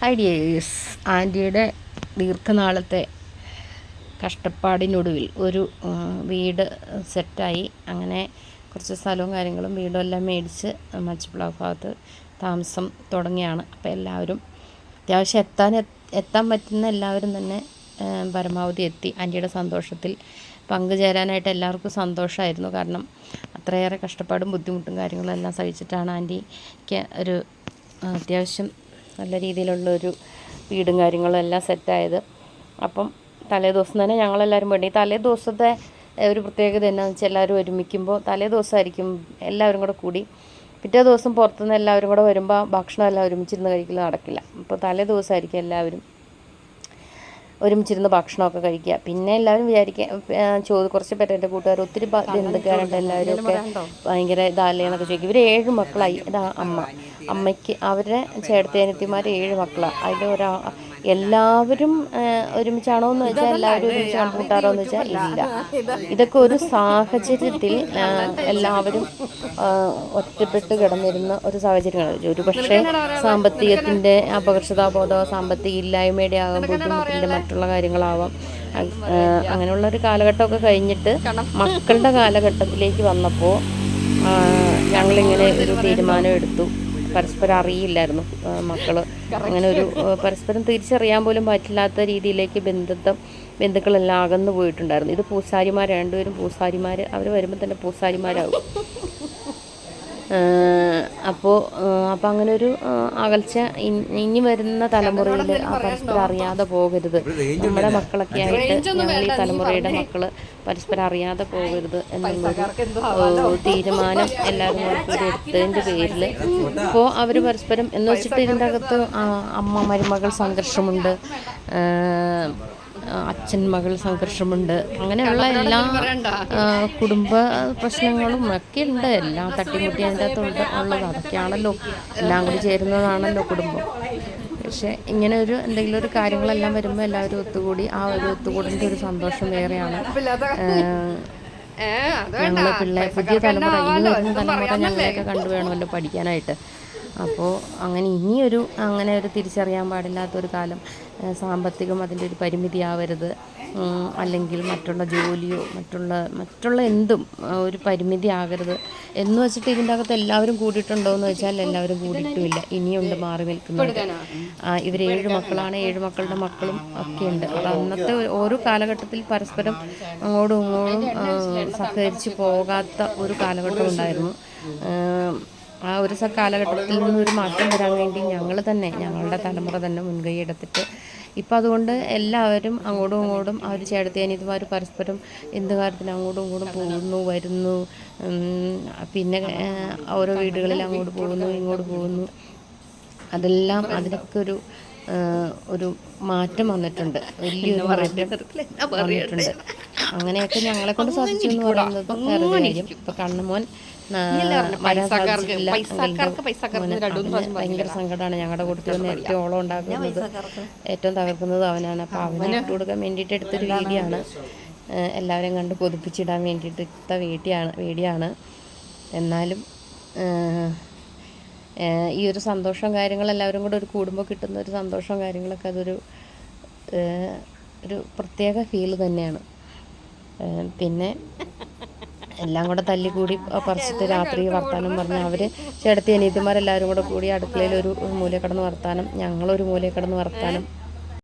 ഐഡിയേഴ്സ് ആൻറ്റിയുടെ ദീർഘനാളത്തെ കഷ്ടപ്പാടിനൊടുവിൽ ഒരു വീട് സെറ്റായി. അങ്ങനെ കുറച്ച് സ്ഥലവും കാര്യങ്ങളും വീടും എല്ലാം മേടിച്ച് മച്ചിപ്ലാവ് ഭാഗത്ത് താമസം തുടങ്ങിയാണ്. അപ്പോൾ എല്ലാവരും അത്യാവശ്യം എത്താൻ പറ്റുന്ന എല്ലാവരും തന്നെ പരമാവധി എത്തി. ആൻറ്റിയുടെ സന്തോഷത്തിൽ പങ്കുചേരാനായിട്ട് എല്ലാവർക്കും സന്തോഷമായിരുന്നു. കാരണം അത്രയേറെ കഷ്ടപ്പാടും ബുദ്ധിമുട്ടും കാര്യങ്ങളും എല്ലാം സഹിച്ചിട്ടാണ് ആൻറ്റിക്ക് ഒരു അത്യാവശ്യം നല്ല രീതിയിലുള്ളൊരു വീടും കാര്യങ്ങളും എല്ലാം സെറ്റായത്. അപ്പം തലേ ദിവസം തന്നെ ഞങ്ങളെല്ലാവരും വേണ്ടി തലേ ദിവസത്തെ ഒരു പ്രത്യേകത എന്നാന്ന് വെച്ചാൽ എല്ലാവരും ഒരുമിക്കുമ്പോൾ തലേ ദിവസമായിരിക്കും എല്ലാവരും കൂടെ കൂടി. പിറ്റേ ദിവസം പുറത്തുനിന്ന് എല്ലാവരും കൂടെ വരുമ്പോൾ ഭക്ഷണം എല്ലാം ഒരുമിച്ചിരുന്ന് കഴിക്കൽ നടക്കില്ല. അപ്പോൾ തലേ ദിവസമായിരിക്കും എല്ലാവരും ഒരുമിച്ചിരുന്ന് ഭക്ഷണമൊക്കെ കഴിക്കുക. പിന്നെ എല്ലാവരും വിചാരിക്കുക കുറച്ച് പേര് എൻ്റെ കൂട്ടുകാർ ഒത്തിരി ബന്ധുക്കാരുണ്ട്, എല്ലാവരും ഒക്കെ ഭയങ്കര ഇതല്ലേ എന്നൊക്കെ ചോദിക്കും. ഇവർ 7 മക്കളായി. ഇതാ അമ്മയ്ക്ക് അവരുടെ ചേട്ടത്തിയനിയത്തിമാർ 7 മക്കളാണ്. അതിൽ എല്ലാവരും ഒരുമിച്ചാണോ എന്ന് വെച്ചാൽ എല്ലാവരും ഒരുമിച്ച് കണ്ടുമുട്ടാറോ എന്ന് വെച്ചാൽ ഇല്ല. ഇതൊക്കെ ഒരു സാഹചര്യത്തിൽ എല്ലാവരും ഒറ്റപ്പെട്ട് കിടന്നിരുന്ന ഒരു സാഹചര്യമാണ്. ഒരു പക്ഷേ സാമ്പത്തികത്തിൻ്റെ അപകർഷതാബോധമോ സാമ്പത്തിക ഇല്ലായ്മയുടെ ആകാം, ബുദ്ധിമുട്ടിൻ്റെ മറ്റുള്ള കാര്യങ്ങളാവാം. അങ്ങനെയുള്ളൊരു കാലഘട്ടമൊക്കെ കഴിഞ്ഞിട്ട് മക്കളുടെ കാലഘട്ടത്തിലേക്ക് വന്നപ്പോൾ ഞങ്ങളിങ്ങനെ ഒരു തീരുമാനം എടുത്തു. പരസ്പരം അറിയില്ലായിരുന്നു മക്കൾ. അങ്ങനെ ഒരു പരസ്പരം തിരിച്ചറിയാൻ പോലും പറ്റില്ലാത്ത രീതിയിലേക്ക് ബന്ധുക്കളെല്ലാം അകന്നു പോയിട്ടുണ്ടായിരുന്നു. ഇത് പൂസാരിമാർ, രണ്ടുപേരും പൂസാരിമാർ. അവർ വരുമ്പോൾ തന്നെ പൂസാരിമാരാകും. അപ്പോൾ അങ്ങനെ ഒരു അകൽച്ച ഇനി വരുന്ന തലമുറയിൽ പരസ്പരം അറിയാതെ പോകരുത്. നമ്മുടെ മക്കളൊക്കെ ആയിട്ട് ഞങ്ങൾ ഈ തലമുറയുടെ മക്കൾ പരസ്പരം അറിയാതെ പോകരുത് എന്നുള്ളൊരു തീരുമാനം എല്ലാവരും കൂടി എടുത്തതിൻ്റെ പേരിൽ ഇപ്പോൾ അവർ പരസ്പരം എന്ന് വെച്ചിട്ട് ഇതിൻ്റെ അകത്ത് അമ്മ മരുമകൾ സംഘർഷമുണ്ട്, അച്ഛൻ മകൾ സംഘർഷമുണ്ട്, അങ്ങനെയുള്ള എല്ലാ കുടുംബ പ്രശ്നങ്ങളും ഒക്കെ ഉണ്ട്. എല്ലാം തട്ടിമുട്ടി അതിൻ്റെ അകത്തുണ്ട് ഉള്ളത്. അതൊക്കെയാണല്ലോ എല്ലാം കൂടി ചേരുന്നതാണല്ലോ കുടുംബം. പക്ഷേ ഇങ്ങനെ എന്തെങ്കിലും ഒരു കാര്യങ്ങളെല്ലാം വരുമ്പോൾ എല്ലാവരും ഒത്തുകൂടി ആ ഒരു ഒത്തുകൂടിൻ്റെ ഒരു സന്തോഷം വേറെയാണ്. ഞങ്ങൾ പുതിയ തലമുറ ഇനി വരുന്ന തലമുറ ഞങ്ങളെയൊക്കെ കണ്ടു വേണമല്ലോ പഠിക്കാനായിട്ട്. അപ്പോൾ അങ്ങനെ ഒരു തിരിച്ചറിയാൻ പാടില്ലാത്തൊരു കാലം, സാമ്പത്തികം അതിൻ്റെ ഒരു പരിമിതിയാവരുത്, അല്ലെങ്കിൽ മറ്റുള്ള ജോലിയോ മറ്റുള്ള എന്തും ഒരു പരിമിതി ആകരുത് എന്ന് വെച്ചിട്ട് ഇതിൻ്റെ അകത്ത് എല്ലാവരും കൂടിയിട്ടുണ്ടോ എന്ന് വെച്ചാൽ എല്ലാവരും കൂടിയിട്ടുമില്ല. ഇനിയുണ്ട് മാറി നിൽക്കുന്നുണ്ട്. ഇവർ 7 മക്കളാണ്, 7 മക്കളുടെ മക്കളും ഒക്കെ ഉണ്ട്. അത് അന്നത്തെ ഓരോ കാലഘട്ടത്തിൽ പരസ്പരം അങ്ങോട്ടും ഇങ്ങോട്ടും സഹകരിച്ച് പോകാത്ത ഒരു കാലഘട്ടം ഉണ്ടായിരുന്നു. ആ ഒരു കാലഘട്ടത്തിൽ നിന്നൊരു മാറ്റം വരാൻ വേണ്ടി ഞങ്ങളുടെ തലമുറ തന്നെ മുൻകൈ എടുത്തിട്ട് ഇപ്പം അതുകൊണ്ട് എല്ലാവരും അങ്ങോട്ടും ഇങ്ങോട്ടും ആ ഒരു ചേട്ടത്തിയനിയത്തിമാർ പരസ്പരം എന്ത് കാര്യത്തിന് അങ്ങോട്ടും ഇങ്ങോട്ടും പോകുന്നു വരുന്നു. പിന്നെ ഓരോ വീടുകളിൽ അങ്ങോട്ട് പോകുന്നു ഇങ്ങോട്ട് പോകുന്നു. അതെല്ലാം അതിനൊക്കെ ഒരു മാറ്റം വന്നിട്ടുണ്ട്, വലിയൊരു മാറ്റം വന്നിട്ടുണ്ട്. അങ്ങനെയൊക്കെ ഞങ്ങളെ കൊണ്ട് സാധിച്ചു എന്ന് പറയുന്നത് വേറെ കാര്യം. ഇപ്പം കണ്ണമോൻ വരാൻ സാധിച്ചിട്ടില്ല. ഭയങ്കര സങ്കടമാണ്. ഞങ്ങളുടെ കൂട്ടത്തിൽ നിന്ന് ഏറ്റവും ഓളം ഉണ്ടാക്കുന്നത്, ഏറ്റവും തകർക്കുന്നത് അവനാണ്. അപ്പോൾ അവനെ ഇട്ട് കൊടുക്കാൻ വേണ്ടിയിട്ട് എടുത്തൊരു വീഡിയോയാണ്. എല്ലാവരെയും കണ്ട് കൊതിപ്പിച്ചിടാൻ വേണ്ടിയിട്ട് എടുത്ത വീഡിയോയാണ്. എന്നാലും ഈ ഒരു സന്തോഷവും കാര്യങ്ങളെല്ലാവരും കൂടെ ഒരു കൂടുമ്പോൾ കിട്ടുന്ന ഒരു സന്തോഷവും കാര്യങ്ങളൊക്കെ അതൊരു പ്രത്യേക ഫീല് തന്നെയാണ്. പിന്നെ എല്ലാം കൂടെ തല്ലിക്കൂടി പറിച്ചിട്ട് രാത്രി വർത്താനം പറഞ്ഞ് അവർ ചേട്ടത്തി അനിയത്തിമാരെല്ലാവരും കൂടെ കൂടി അടുക്കളയിൽ ഒരു മൂലയിൽ കിടന്ന് വർത്താനം, ഞങ്ങളൊരു മൂലയിൽ കിടന്ന് വർത്താനം.